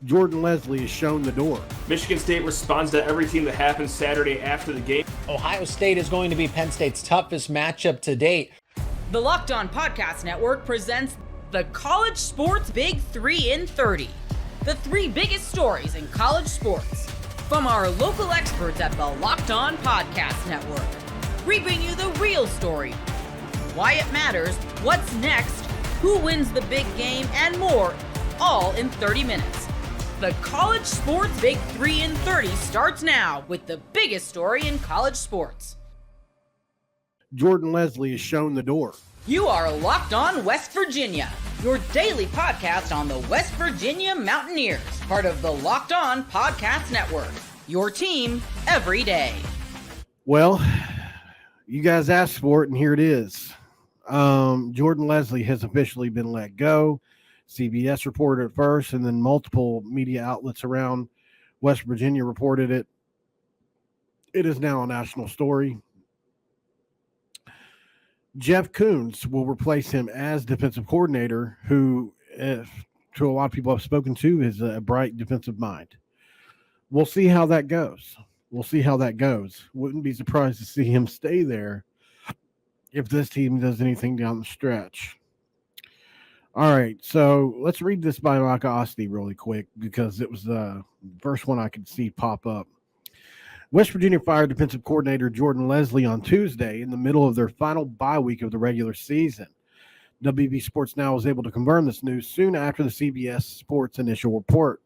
Jordan Lesley has shown the door. Michigan State responds to every team that happens Saturday after the game. Ohio State is going to be Penn State's toughest matchup to date. The Locked On Podcast Network presents the College Sports Big 3 in 30. The three biggest stories in college sports. From our local experts at the Locked On Podcast Network. We bring you the real story, why it matters, what's next, who wins the big game, and more, all in 30 minutes. The College Sports Big 3 in 30 starts now with the biggest story in college sports. Jordan Lesley has shown the door. You are Locked On West Virginia, your daily podcast on the West Virginia Mountaineers, part of the Locked On Podcast Network, your team every day. Well, you guys asked for it, and here it is. Jordan Lesley has officially been let go. CBS reported it first, and then multiple media outlets around West Virginia reported it. It is now a national story. Jeff Coons will replace him as defensive coordinator, who, to a lot of people I've spoken to, is a bright defensive mind. We'll see how that goes. Wouldn't be surprised to see him stay there if this team does anything down the stretch. All right, so let's read this by Micah Osti really quick because it was the first one I could see pop up. West Virginia fired defensive coordinator Jordan Lesley on Tuesday in the middle of their final bye week of the regular season. WV Sports Now was able to confirm this news soon after the CBS Sports initial report.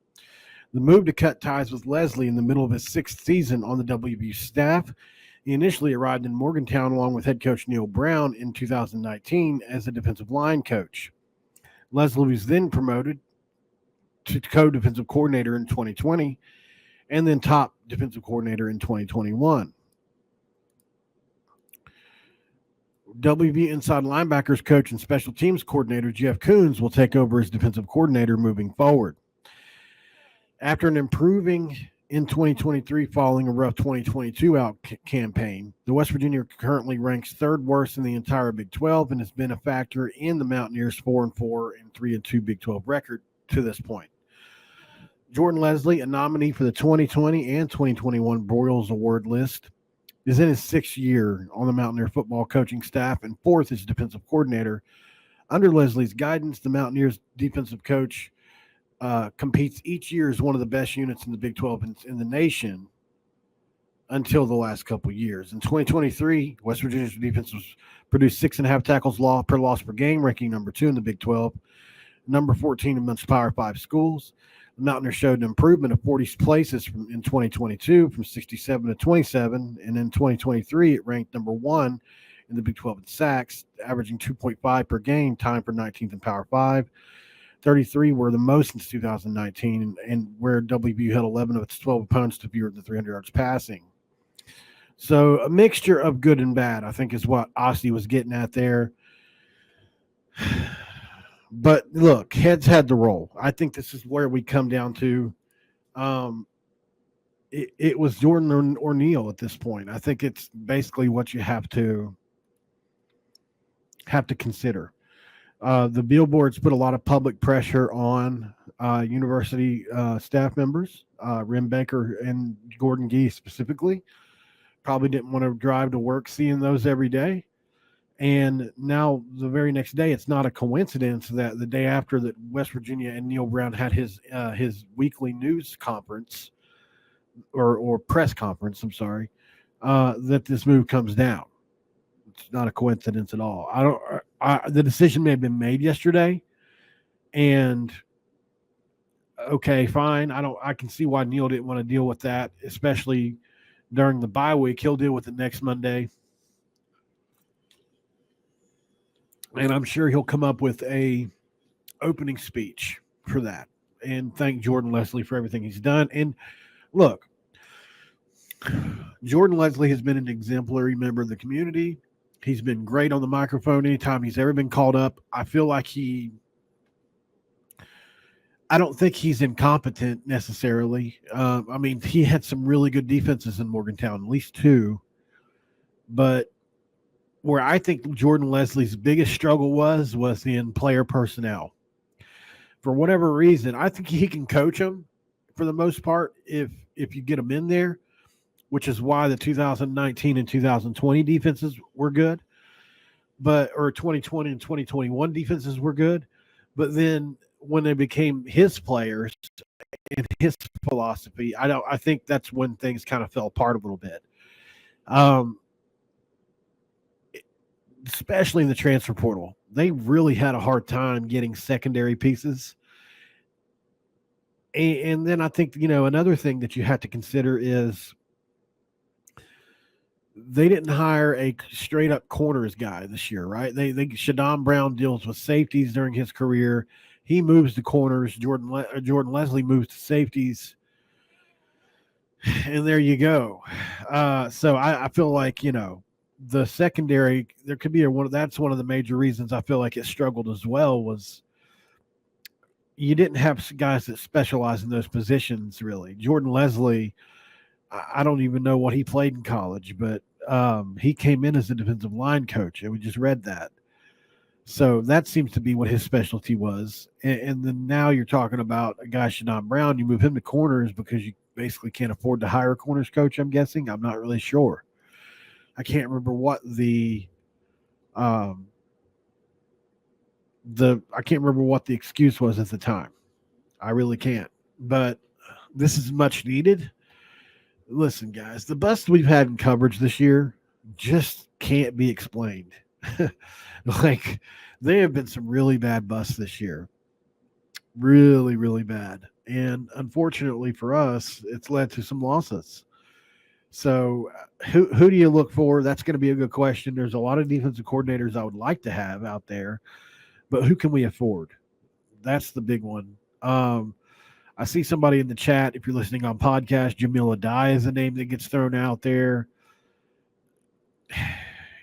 The move to cut ties with Lesley in the middle of his sixth season on the WV staff. He initially arrived in Morgantown along with head coach Neil Brown in 2019 as a defensive line coach. Lesley was then promoted to co-defensive coordinator in 2020 and then top defensive coordinator in 2021. WV inside linebackers coach and special teams coordinator Jeff Coons will take over as defensive coordinator moving forward. After an improving in 2023 following a rough 2022 campaign, the West Virginia currently ranks third worst in the entire Big 12 and has been a factor in the Mountaineers' 4-4 and 3-2 Big 12 record to this point. Jordan Lesley, a nominee for the 2020 and 2021 Broyles Award list, is in his sixth year on the Mountaineer football coaching staff and fourth as defensive coordinator. Under Lesley's guidance, the Mountaineers defensive coach competes each year as one of the best units in the Big 12 in the nation until the last couple of years. In 2023, West Virginia's defense produced 6.5 tackles per loss per game, ranking number 2 in the Big 12, number 14 amongst Power 5 schools. The Mountaineers showed an improvement of 40 places in 2022 from 67 to 27, and in 2023 it ranked number 1 in the Big 12 in sacks, averaging 2.5 per game, tied for 19th in Power 5. 33 were the most since 2019, and where WVU held 11 of its 12 opponents to fewer than 300 yards passing. So a mixture of good and bad, I think, is what Osti was getting at there. But look, heads had the roll. I think this is where we come down to. It was Jordan or Neil at this point. I think it's basically what you have to consider. The billboards put a lot of public pressure on university staff members, Rim Baker and Gordon Gee specifically. Probably didn't want to drive to work seeing those every day. And now the very next day, it's not a coincidence that the day after that West Virginia and Neil Brown had his weekly news conference or press conference, that this move comes down. It's not a coincidence at all. The decision may have been made yesterday, and okay, fine. I can see why Neil didn't want to deal with that, especially during the bye week. He'll deal with it next Monday. And I'm sure he'll come up with a opening speech for that and thank Jordan Lesley for everything he's done. And look, Jordan Lesley has been an exemplary member of the community. He's been great on the microphone anytime he's ever been called up. I feel like I don't think he's incompetent necessarily. I mean, he had some really good defenses in Morgantown, at least two. But where I think Jordan Lesley's biggest struggle was in player personnel. for whatever reason, I think he can coach them for the most part if you get him in there, which is why the 2019 and 2020 defenses were good, or 2020 and 2021 defenses were good. But then when they became his players and his philosophy, I think that's when things kind of fell apart a little bit. Especially in the transfer portal, they really had a hard time getting secondary pieces. And then I think, another thing that you have to consider is they didn't hire a straight up corners guy this year, right? They Shadon Brown deals with safeties during his career. He moves to corners. Jordan Lesley moves to safeties. And there you go. So I feel like, the secondary, there could be that's one of the major reasons I feel like it struggled as well, was you didn't have guys that specialize in those positions really. Jordan Lesley, I don't even know what he played in college, but he came in as a defensive line coach, and we just read that. So that seems to be what his specialty was. And then now you're talking about a guy, Shadon Brown, you move him to corners because you basically can't afford to hire a corners coach, I'm guessing. I'm not really sure. I can't remember what the excuse was at the time. I really can't. But this is much needed. Listen, guys, the bust we've had in coverage this year just can't be explained. Like, there have been some really bad busts this year. Really, really bad. And unfortunately for us, it's led to some losses. So who do you look for? That's going to be a good question. There's a lot of defensive coordinators I would like to have out there, but who can we afford? That's the big one. I see somebody in the chat, if you're listening on podcast, Jamil Adai is a name that gets thrown out there.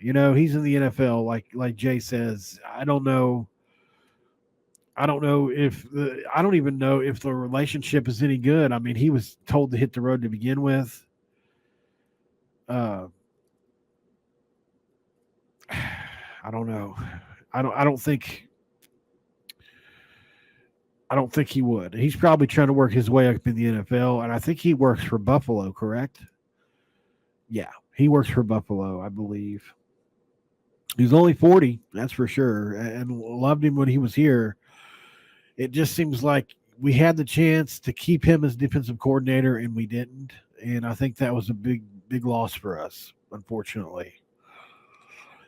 He's in the NFL, like Jay says. I don't even know if the relationship is any good. I mean, he was told to hit the road to begin with. I don't know. I don't think he would. He's probably trying to work his way up in the NFL, and I think he works for Buffalo, correct? Yeah, he works for Buffalo, I believe. He's only 40, that's for sure, and loved him when he was here. It just seems like we had the chance to keep him as defensive coordinator, and we didn't. And I think that was a big loss for us, unfortunately.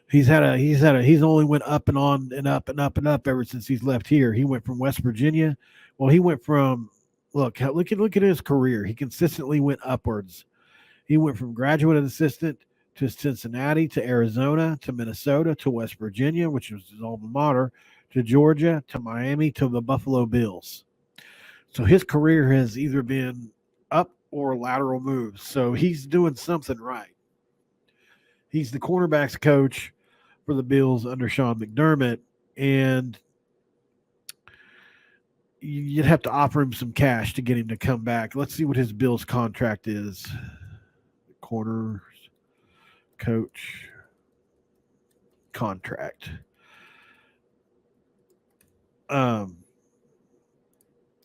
He's only went up and on and up and up and up ever since he's left here. He went from West Virginia. Well, he went from look at his career. He consistently went upwards. He went from graduate assistant to Cincinnati, to Arizona, to Minnesota, to West Virginia, which was his alma mater, to Georgia, to Miami, to the Buffalo Bills. So his career has either been up or lateral moves. So he's doing something right. He's the cornerbacks coach for the Bills under Sean McDermott, and you'd have to offer him some cash to get him to come back. Let's see what his Bills contract is. Corners coach contract.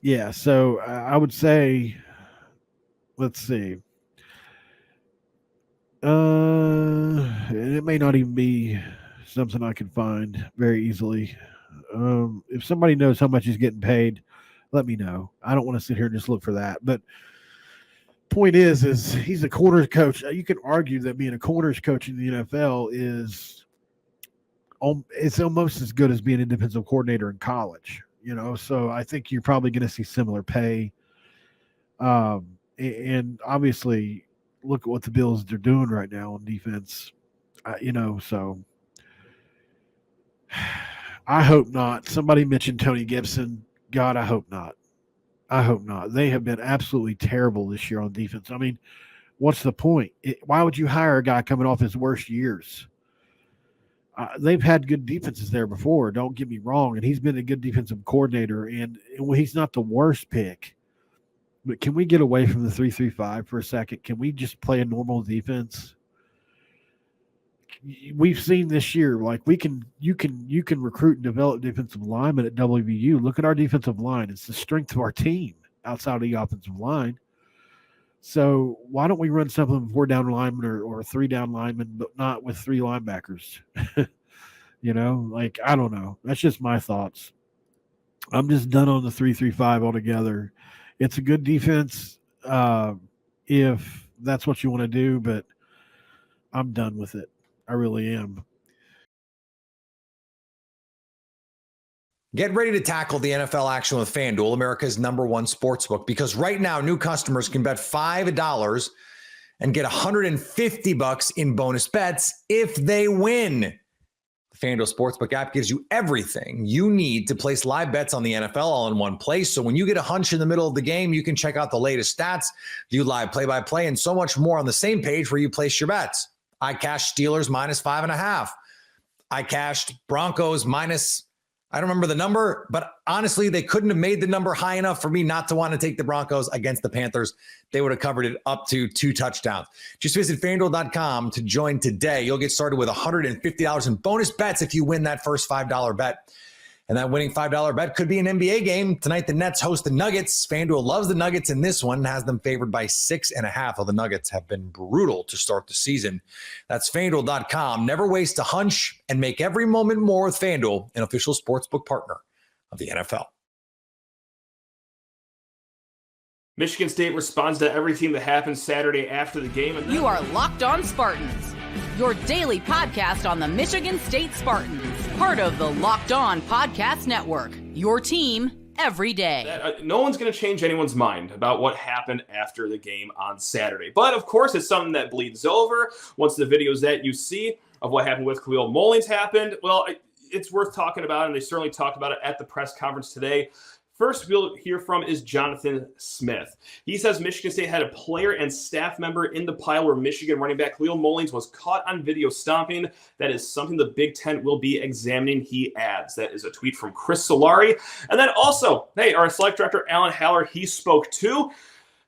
Yeah, so I would say, let's see. It may not even be something I can find very easily. If somebody knows how much he's getting paid, let me know. I don't want to sit here and just look for that. But point is he's a corners coach. You can argue that being a corners coach in the NFL it's almost as good as being a defensive coordinator in college. So I think you're probably going to see similar pay. And obviously, look at what the Bills are doing right now on defense. So I hope not. Somebody mentioned Tony Gibson. God, I hope not. I hope not. They have been absolutely terrible this year on defense. I mean, what's the point? Why would you hire a guy coming off his worst years? They've had good defenses there before, don't get me wrong, and he's been a good defensive coordinator, and he's not the worst pick. But can we get away from the 3-3-5 for a second? Can we just play a normal defense? we've seen this year, like you can recruit and develop defensive linemen at WVU. Look at our defensive line. It's the strength of our team outside of the offensive line. So why don't we run something with 4 down linemen or 3 down linemen, but not with 3 linebackers? Like, I don't know. That's just my thoughts. I'm just done on the 3-3-5 altogether. It's a good defense if that's what you want to do, but I'm done with it. I really am. Get ready to tackle the NFL action with FanDuel, America's #1 sportsbook, because right now new customers can bet $5 and get $150 in bonus bets if they win. The FanDuel Sportsbook app gives you everything you need to place live bets on the NFL all in one place. So when you get a hunch in the middle of the game, you can check out the latest stats, view live play-by-play, and so much more on the same page where you place your bets. I cashed Steelers -5.5. I cashed Broncos minus, I don't remember the number, but honestly, they couldn't have made the number high enough for me not to want to take the Broncos against the Panthers. They would have covered it up to 2 touchdowns. Just visit FanDuel.com to join today. You'll get started with $150 in bonus bets if you win that first $5 bet. And that winning $5 bet could be an NBA game. Tonight, the Nets host the Nuggets. FanDuel loves the Nuggets in this one, has them favored by 6.5. Although the Nuggets have been brutal to start the season. That's FanDuel.com. Never waste a hunch and make every moment more with FanDuel, an official sportsbook partner of the NFL. Michigan State responds to everything that happened Saturday after the game. And You are Locked On Spartans, your daily podcast on the Michigan State Spartans, part of the Locked On Podcast Network, your team every day. No one's going to change anyone's mind about what happened after the game on Saturday. But, of course, it's something that bleeds over. Once the videos that you see of what happened with Khalil Mullins happened, well, it's worth talking about, and they certainly talked about it at the press conference today. First, we'll hear from is Jonathan Smith. He says Michigan State had a player and staff member in the pile where Michigan running back Khalil Mullins was caught on video stomping. That is something the Big Ten will be examining, he adds. That is a tweet from Chris Solari. And then also, our select director, Alan Haller, he spoke too.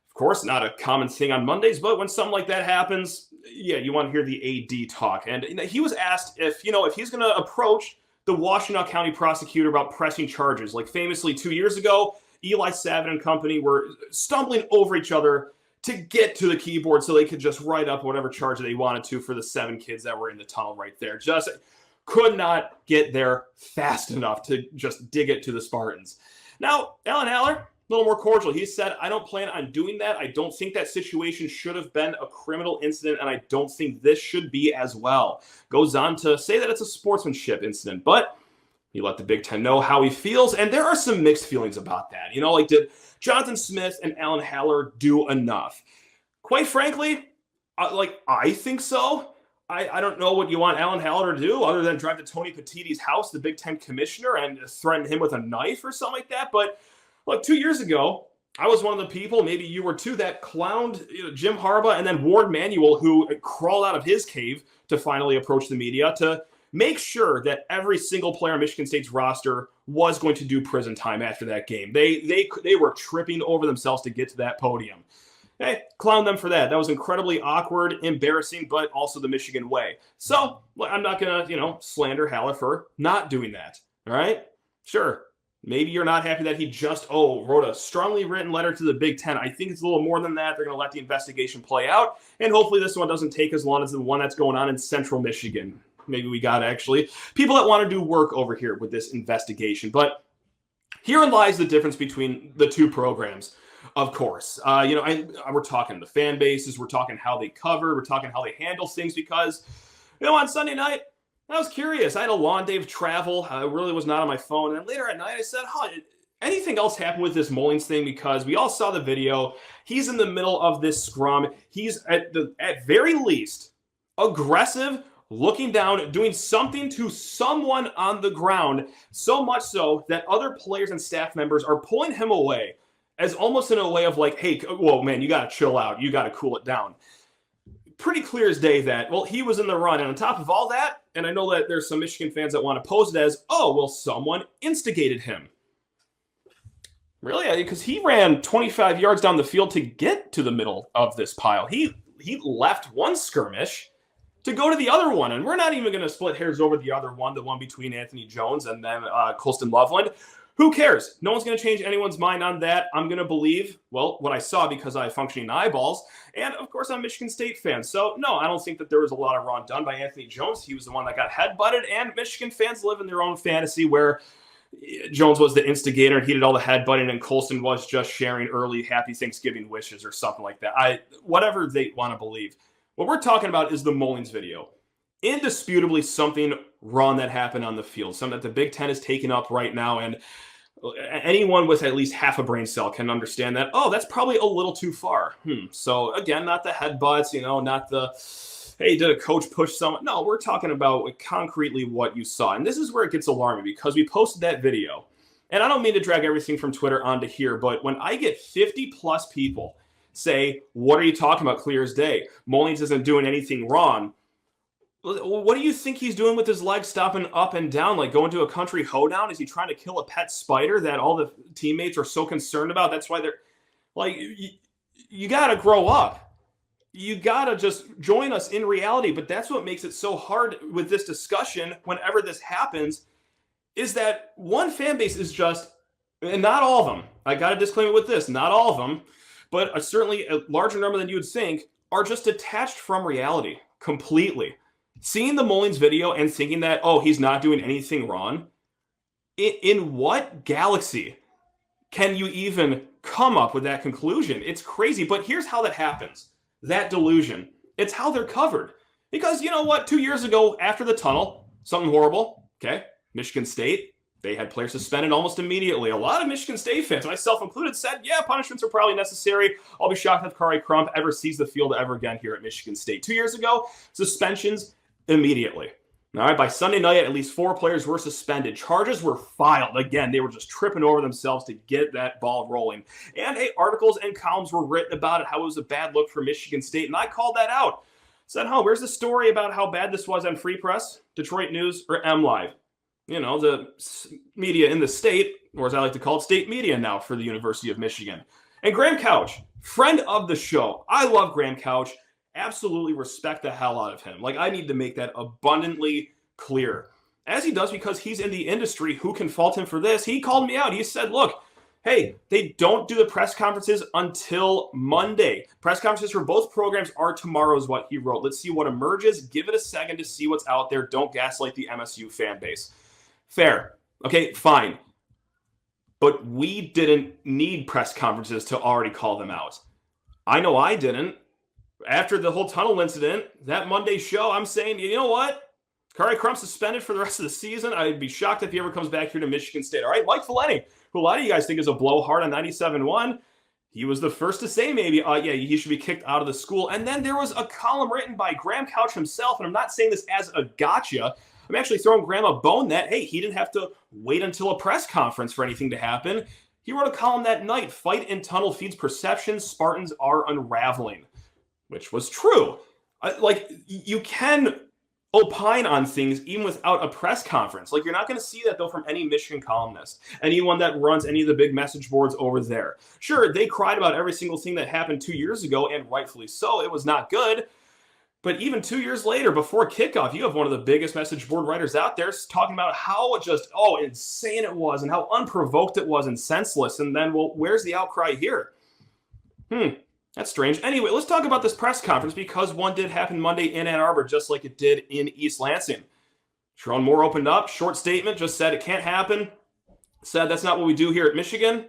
Of course, not a common thing on Mondays, but when something like that happens, you want to hear the AD talk. And he was asked if he's going to approach the Washtenaw County prosecutor about pressing charges. Like famously 2 years ago, Eli Savin and company were stumbling over each other to get to the keyboard so they could just write up whatever charge they wanted to for the 7 kids that were in the tunnel right there. Just could not get there fast enough to just dig it to the Spartans. Now, Alan Haller, a little more cordial. He said, I don't plan on doing that. I don't think that situation should have been a criminal incident, and I don't think this should be as well. Goes on to say that it's a sportsmanship incident, but he let the Big Ten know how he feels, and there are some mixed feelings about that. Did Jonathan Smith and Alan Haller do enough? Quite frankly, I think so. I don't know what you want Alan Haller to do other than drive to Tony Petitti's house, the Big Ten commissioner, and threaten him with a knife or something like that, but look, 2 years ago, I was one of the people, maybe you were too, that clowned Jim Harbaugh and then Ward Manuel, who crawled out of his cave to finally approach the media to make sure that every single player on Michigan State's roster was going to do prison time after that game. They were tripping over themselves to get to that podium. Hey, clown them for that. That was incredibly awkward, embarrassing, but also the Michigan way. So I'm not going to, slander Haller for not doing that. All right? Sure. Maybe you're not happy that he just, wrote a strongly written letter to the Big Ten. I think it's a little more than that. They're going to let the investigation play out. And hopefully this one doesn't take as long as the one that's going on in Central Michigan. Maybe we got actually people that want to do work over here with this investigation. But herein lies the difference between the two programs, of course. We're talking the fan bases. We're talking how they cover. We're talking how they handle things because, on Sunday night, I was curious. I had a long day of travel. I really was not on my phone. And then later at night, I said, anything else happen with this Mullins thing? Because we all saw the video. He's in the middle of this scrum. He's at very least aggressive, looking down, doing something to someone on the ground, so much so that other players and staff members are pulling him away as almost in a way of like, hey, whoa, man, you got to chill out. You got to cool it down. Pretty clear as day that, he was in the run. And on top of all that, and I know that there's some Michigan fans that want to pose it as, someone instigated him. Really? Because he ran 25 yards down the field to get to the middle of this pile. He left one skirmish to go to the other one. And we're not even going to split hairs over the other one, the one between Anthony Jones and then Colston Loveland. Who cares? No one's going to change anyone's mind on that. I'm going to believe, well, what I saw because I have functioning eyeballs. And, of course, I'm a Michigan State fan. So, no, I don't think that there was a lot of wrong done by Anthony Jones. He was the one that got headbutted. And Michigan fans live in their own fantasy where Jones was the instigator and he did all the headbutting and Colston was just sharing early happy Thanksgiving wishes or something like that. Whatever they want to believe. What we're talking about is the Mullins video. Indisputably something wrong that happened on the field, something that the Big Ten is taking up right now. And anyone with at least half a brain cell can understand that, oh, that's probably a little too far. So again, not the headbutts, not the, hey, did a coach push someone? No, we're talking about concretely what you saw. And this is where it gets alarming because we posted that video. And I don't mean to drag everything from Twitter onto here, but when I get 50 plus people say, what are you talking about? Clear as day. Mullins isn't doing anything wrong. What do you think he's doing with his legs stopping up and down, like going to a country hoedown? Is he trying to kill a pet spider that all the teammates are so concerned about? That's why they're like, you got to grow up. You got to just join us in reality. But that's what makes it so hard with this discussion whenever this happens, is that one fan base is just, and not all of them, I got to disclaim it with this, not all of them, but certainly a larger number than you would think, are just detached from reality completely. Seeing the Mullins video and thinking that, oh, he's not doing anything wrong, in what galaxy can you even come up with that conclusion? It's crazy, but here's how that happens. That delusion. It's how they're covered. Because you know what? 2 years ago, after the tunnel, something horrible, okay? Michigan State, they had players suspended almost immediately. A lot of Michigan State fans, myself included, said, yeah, punishments are probably necessary. I'll be shocked if Kari Crump ever sees the field ever again here at Michigan State. 2 years ago, suspensions immediately. All right, by Sunday night, at least 4 players were suspended. Charges were filed. Again, they were just tripping over themselves to get that ball rolling. And hey, articles and columns were written about it, how it was a bad look for Michigan State. And I called that out. Said, where's the story about how bad this was on Free Press, Detroit News, or MLive? The media in the state, or as I like to call it, state media now for the University of Michigan. And Graham Couch, friend of the show. I love Graham Couch. Absolutely respect the hell out of him. Like, I need to make that abundantly clear. As he does, because he's in the industry. Who can fault him for this? He called me out. He said, look, hey, they don't do the press conferences until Monday. Press conferences for both programs are tomorrow is what he wrote. Let's see what emerges. Give it a second to see what's out there. Don't gaslight the MSU fan base. Fair. Okay, fine. But we didn't need press conferences to already call them out. I know I didn't. After the whole tunnel incident, that Monday show, I'm saying, you know what? Kari Crump suspended for the rest of the season. I'd be shocked if he ever comes back here to Michigan State. All right, Mike Fileni, who a lot of you guys think is a blowhard on 97.1, he was the first to say maybe, he should be kicked out of the school. And then there was a column written by Graham Couch himself, and I'm not saying this as a gotcha. I'm actually throwing Graham a bone that, hey, he didn't have to wait until a press conference for anything to happen. He wrote a column that night, Fight in Tunnel Feeds Perceptions, Spartans Are Unraveling. Which was true. You can opine on things even without a press conference. Like, you're not going to see that, though, from any Michigan columnist, anyone that runs any of the big message boards over there. Sure, they cried about every single thing that happened 2 years ago, and rightfully so. It was not good. But even 2 years later, before kickoff, you have one of the biggest message board writers out there talking about how insane it was and how unprovoked it was and senseless. And then, well, where's the outcry here? That's strange. Anyway, let's talk about this press conference because one did happen Monday in Ann Arbor, just like it did in East Lansing. Sherrone Moore opened up, short statement, just said it can't happen. Said that's not what we do here at Michigan,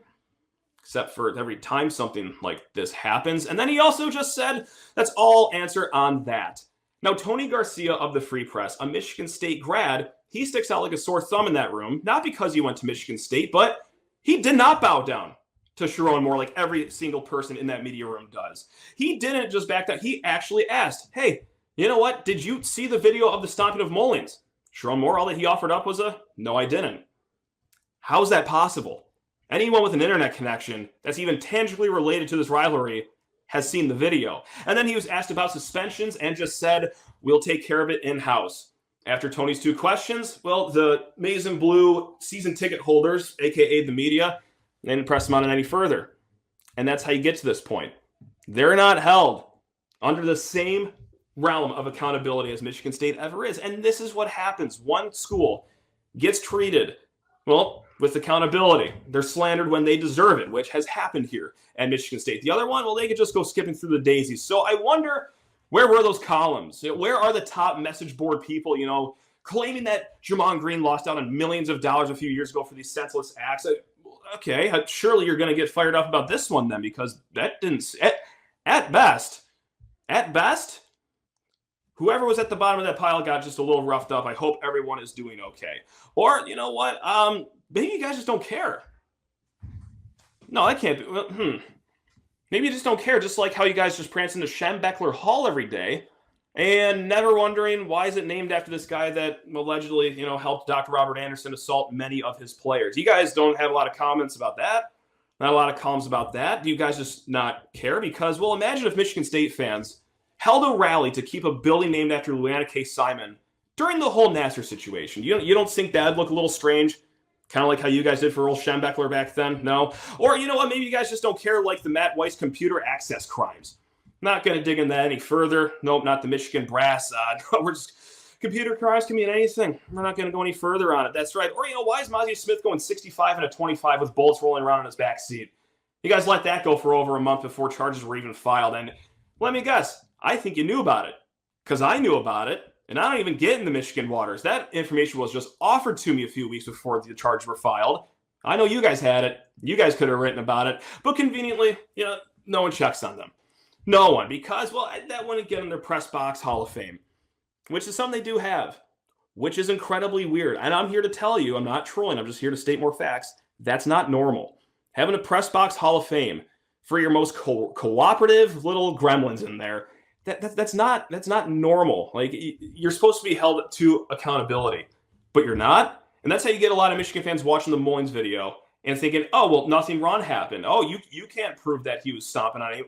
except for every time something like this happens. And then he also just said, that's all answer on that. Now, Tony Garcia of the Free Press, a Michigan State grad, he sticks out like a sore thumb in that room, not because he went to Michigan State, but he did not bow down to Sherrone Moore like every single person in that media room does. He didn't just back down. He actually asked, hey, you know what? Did you see the video of the stomping of Mullins? Sherrone Moore, all that he offered up was no, I didn't. How is that possible? Anyone with an internet connection that's even tangibly related to this rivalry has seen the video. And then he was asked about suspensions and just said, we'll take care of it in-house. After Tony's 2 questions, well, the maize and blue season ticket holders, a.k.a. the media, they didn't press him on it any further. And that's how you get to this point. They're not held under the same realm of accountability as Michigan State ever is. And this is what happens. One school gets treated, well, with accountability. They're slandered when they deserve it, which has happened here at Michigan State. The other one, well, they could just go skipping through the daisies. So I wonder, where were those columns? Where are the top message board people, claiming that Jamon Green lost out on millions of dollars a few years ago for these senseless acts? Okay, surely you're going to get fired up about this one then, because that didn't, at best, whoever was at the bottom of that pile got just a little roughed up. I hope everyone is doing okay. Or, you know what? Maybe you guys just don't care. No, that can't be. Maybe you just don't care, just like how you guys just prance into Schembechler Hall every day and never wondering why is it named after this guy that allegedly, helped Dr. Robert Anderson assault many of his players. You guys don't have a lot of comments about that. Not a lot of columns about that. Do you guys just not care? Because, well, imagine if Michigan State fans held a rally to keep a building named after Leanna K. Simon during the whole Nassar situation. You don't think that would look a little strange? Kind of like how you guys did for Earl Schembechler back then? No? Or, you know what? Maybe you guys just don't care like the Matt Weiss computer access crimes. Not going to dig into that any further. Nope, not the Michigan brass. No, we're just... Computer crimes can mean anything. We're not going to go any further on it. That's right. Or, why is Mozzie Smith going 65 and a 25 with bullets rolling around in his back seat? You guys let that go for over a month before charges were even filed. And let me guess, I think you knew about it. Because I knew about it. And I don't even get in the Michigan waters. That information was just offered to me a few weeks before the charges were filed. I know you guys had it. You guys could have written about it. But conveniently, no one checks on them. No one. Because, well, that wouldn't get in their press box Hall of Fame. Which is something they do have. Which is incredibly weird. And I'm here to tell you, I'm not trolling. I'm just here to state more facts. That's not normal. Having a press box Hall of Fame for your most cooperative little gremlins in there, that's not normal. Like, you're supposed to be held to accountability, but you're not. And that's how you get a lot of Michigan fans watching the Mullins video and thinking, oh, well, nothing wrong happened. Oh, you can't prove that he was stomping on you.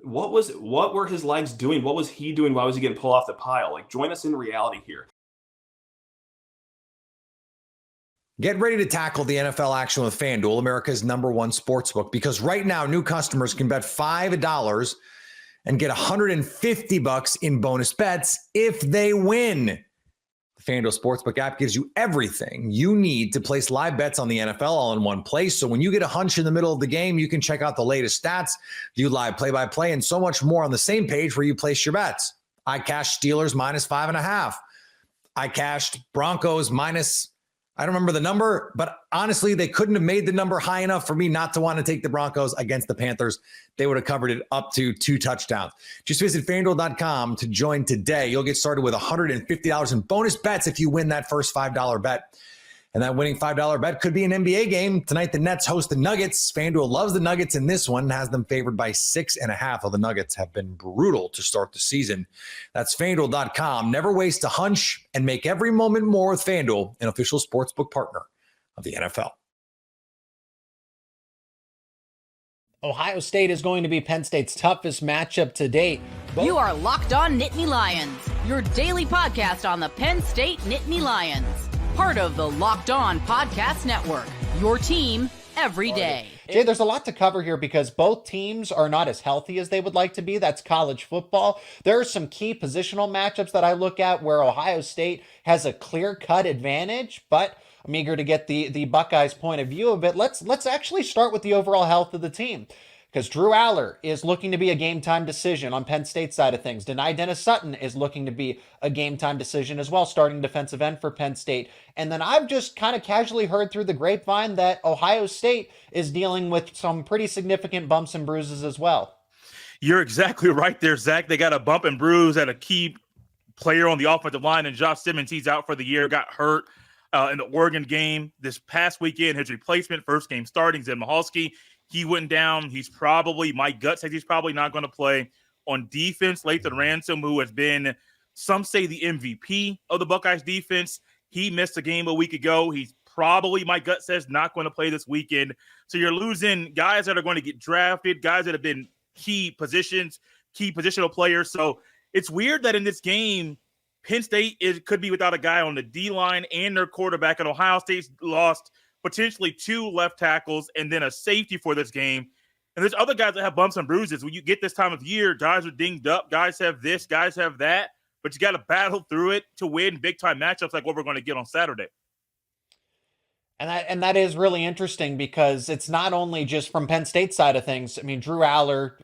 What were his legs doing? What was he doing? Why was he getting pulled off the pile? Like, join us in reality here. Get ready to tackle the NFL action with FanDuel, America's #1 sportsbook, because right now new customers can bet $5 and get $150 in bonus bets if they win. The FanDuel Sportsbook app gives you everything you need to place live bets on the NFL all in one place. So when you get a hunch in the middle of the game, you can check out the latest stats, view live play-by-play, and so much more on the same page where you place your bets. I cashed Steelers -5.5. I cashed Broncos minus, I don't remember the number, but honestly, they couldn't have made the number high enough for me not to want to take the Broncos against the Panthers. They would have covered it up to 2 touchdowns. Just visit FanDuel.com to join today. You'll get started with $150 in bonus bets if you win that first $5 bet. And that winning $5 bet could be an NBA game. Tonight, the Nets host the Nuggets. FanDuel loves the Nuggets in this one, has them favored by 6.5. Although the Nuggets have been brutal to start the season. That's FanDuel.com. Never waste a hunch and make every moment more with FanDuel, an official sportsbook partner of the NFL. Ohio State is going to be Penn State's toughest matchup to date. You are Locked On Nittany Lions, your daily podcast on the Penn State Nittany Lions. Part of the Locked On Podcast Network, your team every day. Jay, there's a lot to cover here because both teams are not as healthy as they would like to be. That's college football. There are some key positional matchups that I look at where Ohio State has a clear-cut advantage, but I'm eager to get the Buckeyes' point of view of it. Let's actually start with the overall health of the team, because Drew Aller is looking to be a game-time decision on Penn State's side of things. Denai Dennis-Sutton is looking to be a game-time decision as well, starting defensive end for Penn State. And then I've just kind of casually heard through the grapevine that Ohio State is dealing with some pretty significant bumps and bruises as well. You're exactly right there, Zach. They got a bump and bruise at a key player on the offensive line, and Josh Simmons, he's out for the year, got hurt in the Oregon game this past weekend. His replacement, first game starting, Zed Mahalski, he went down. He's probably, my gut says he's probably not going to play. On defense, Lathan Ransom, who has been, some say, the MVP of the Buckeyes defense, he missed a game a week ago. He's probably, my gut says, not going to play this weekend. So you're losing guys that are going to get drafted, guys that have been key positions, key positional players. So it's weird that in this game, Penn State could be without a guy on the D-line and their quarterback, and Ohio State's lost potentially 2 left tackles and then a safety for this game. And there's other guys that have bumps and bruises. When you get this time of year, guys are dinged up. Guys have this, guys have that. But you got to battle through it to win big-time matchups like what we're going to get on Saturday. And that is really interesting because it's not only just from Penn State's side of things. I mean, Drew Aller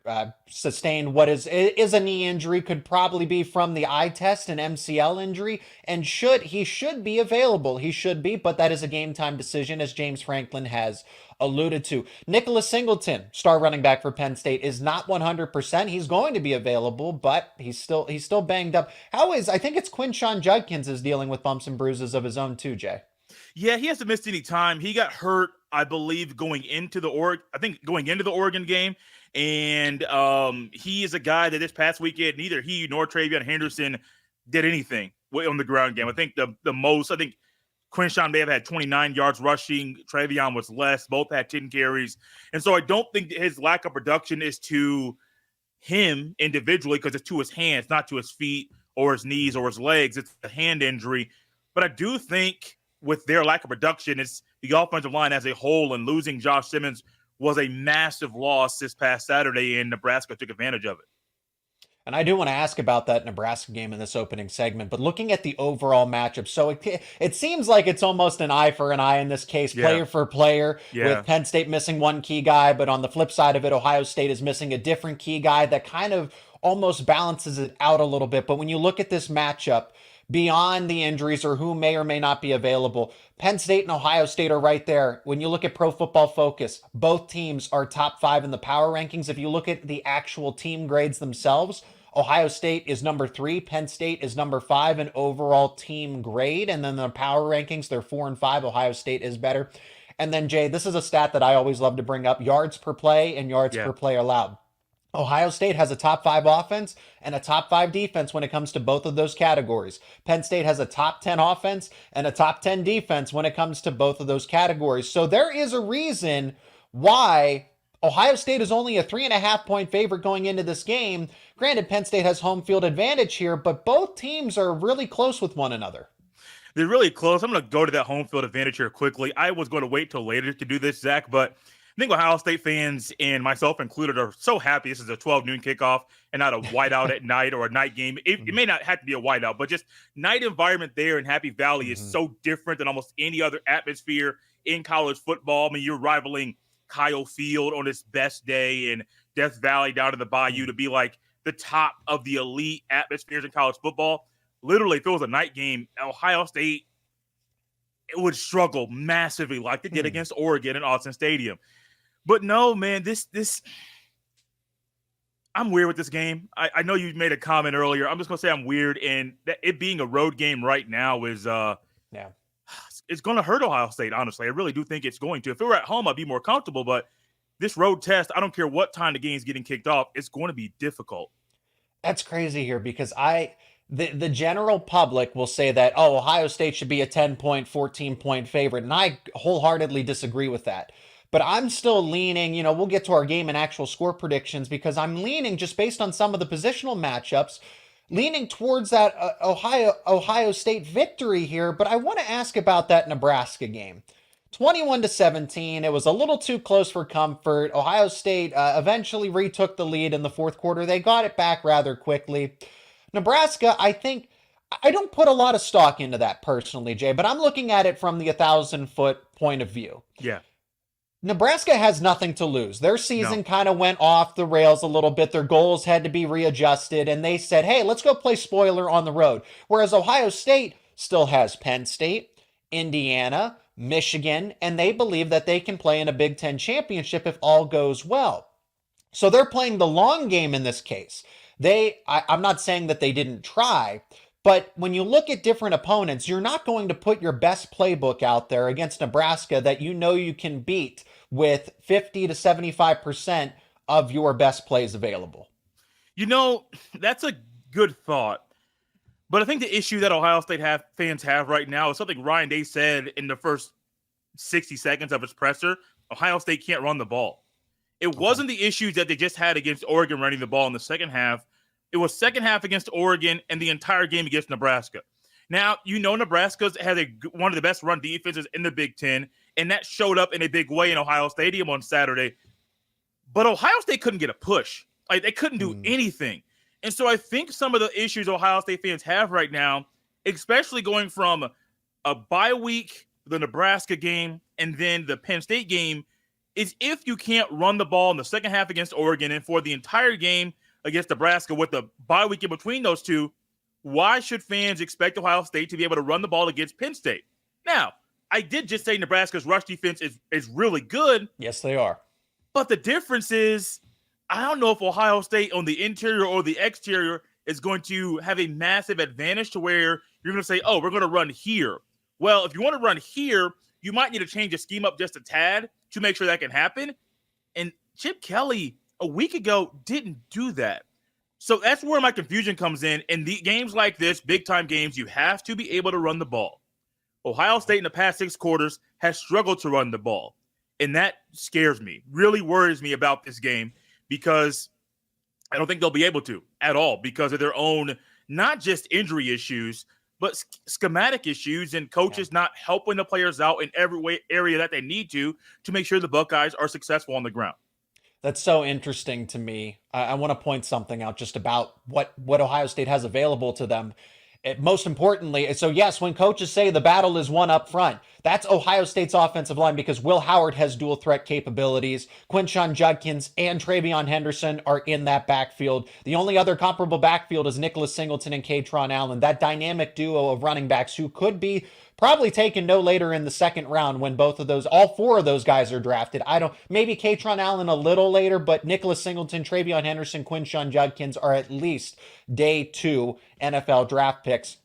sustained what is a knee injury, could probably be from the eye test, an MCL injury, and he should be available. He should be, but that is a game time decision, as James Franklin has alluded to. Nicholas Singleton, star running back for Penn State, is not 100%. He's going to be available, but he's still banged up. I think it's Quinshawn Judkins is dealing with bumps and bruises of his own too, Jay. Yeah, he hasn't missed any time. He got hurt, I believe, going into the Oregon game. And he is a guy that this past weekend, neither he nor Travion Henderson did anything on the ground game. I think the most, Quinshawn may have had 29 yards rushing. Travion was less. Both had 10 carries. And so I don't think that his lack of production is to him individually because it's to his hands, not to his feet or his knees or his legs. It's a hand injury. But I do think with their lack of production, it's the offensive line as a whole, and losing Josh Simmons was a massive loss this past Saturday, and Nebraska took advantage of it. And I do want to ask about that Nebraska game in this opening segment, but looking at the overall matchup, so it seems like it's almost an eye for an eye in this case, player for player, with Penn State missing one key guy, but on the flip side of it, Ohio State is missing a different key guy that kind of almost balances it out a little bit. But when you look at this matchup, beyond the injuries or who may or may not be available, Penn State and Ohio State are right there. When you look at Pro Football Focus, both teams are top 5 in the power rankings. If you look at the actual team grades themselves, Ohio State is number 3, Penn State is number 5 in overall team grade. And then the power rankings, they're 4 and 5. Ohio State is better. And then, Jay, this is a stat that I always love to bring up: yards per play and yards per play allowed. Ohio State has a top 5 offense and a top 5 defense when it comes to both of those categories. Penn State has a top 10 offense and a top 10 defense when it comes to both of those categories. So there is a reason why Ohio State is only a 3.5-point favorite going into this game. Granted, Penn State has home field advantage here, but both teams are really close with one another. They're really close. I'm going to go to that home field advantage here quickly. I was going to wait till later to do this, Zach, but I think Ohio State fans, and myself included, are so happy this is a 12 noon kickoff and not a whiteout at night or a night game. It may not have to be a whiteout, but just night environment there in Happy Valley is so different than almost any other atmosphere in college football. I mean, you're rivaling Kyle Field on its best day and Death Valley down to the Bayou to be like the top of the elite atmospheres in college football. Literally, if it was a night game, Ohio State it would struggle massively like they did against Oregon in Austin Stadium. But no, man, this I'm weird with this game. I know you made a comment earlier. I'm just gonna say I'm weird, and that it being a road game right now is it's gonna hurt Ohio State, honestly. I really do think it's going to. If it were at home, I'd be more comfortable, but this road test, I don't care what time the game's getting kicked off, it's going to be difficult. That's crazy here because the general public will say that, Ohio State should be a 10-point, 14-point favorite, and I wholeheartedly disagree with that. But I'm still leaning, we'll get to our game and actual score predictions because I'm leaning just based on some of the positional matchups, leaning towards that Ohio State victory here. But I want to ask about that Nebraska game. 21-17. It was a little too close for comfort. Ohio State eventually retook the lead in the fourth quarter. They got it back rather quickly. Nebraska, I think, I don't put a lot of stock into that personally, Jay, but I'm looking at it from the 1,000-foot point of view. Yeah. Nebraska has nothing to lose. Their season kind of went off the rails a little bit. Their goals had to be readjusted, and they said, hey, let's go play spoiler on the road. Whereas Ohio State still has Penn State, Indiana, Michigan, and they believe that they can play in a Big Ten championship if all goes well. So they're playing the long game in this case. I'm not saying that they didn't try, but when you look at different opponents, you're not going to put your best playbook out there against Nebraska that you can beat with 50 to 75% of your best plays available. That's a good thought. But I think the issue that Ohio State fans have right now is something Ryan Day said in the first 60 seconds of his presser. Ohio State can't run the ball. It wasn't the issues that they just had against Oregon running the ball in the second half. It was second half against Oregon and the entire game against Nebraska. Now, Nebraska has one of the best run defenses in the Big Ten, and that showed up in a big way in Ohio Stadium on Saturday. but Ohio State couldn't get a push. Like, they couldn't do anything. And so I think some of the issues Ohio State fans have right now, especially going from a bye week, the Nebraska game, and then the Penn State game, is if you can't run the ball in the second half against Oregon and for the entire game against Nebraska with the bye week in between those two, why should fans expect Ohio State to be able to run the ball against Penn State? Now, I did just say Nebraska's rush defense is really good. Yes, they are. But the difference is, I don't know if Ohio State on the interior or the exterior is going to have a massive advantage to where you're going to say, oh, we're going to run here. Well, if you want to run here, you might need to change the scheme up just a tad to make sure that can happen. And Chip Kelly a week ago didn't do that. So that's where my confusion comes in. In the games like this, big-time games, you have to be able to run the ball. Ohio State in the past 6 quarters has struggled to run the ball. And that scares me, really worries me about this game, because I don't think they'll be able to at all because of their own, not just injury issues, but schematic issues and coaches not helping the players out in every area that they need to make sure the Buckeyes are successful on the ground. That's so interesting to me. I want to point something out just about what Ohio State has available to them. Most importantly, so yes, when coaches say the battle is won up front, that's Ohio State's offensive line because Will Howard has dual threat capabilities. Quinshon Judkins and Travion Henderson are in that backfield. The only other comparable backfield is Nicholas Singleton and Katron Allen, that dynamic duo of running backs who could be probably taken no later in the second round when all 4 of those guys are drafted. Maybe Katron Allen a little later, but Nicholas Singleton, Travion Henderson, Quinshon Judkins are at least day 2 NFL draft picks.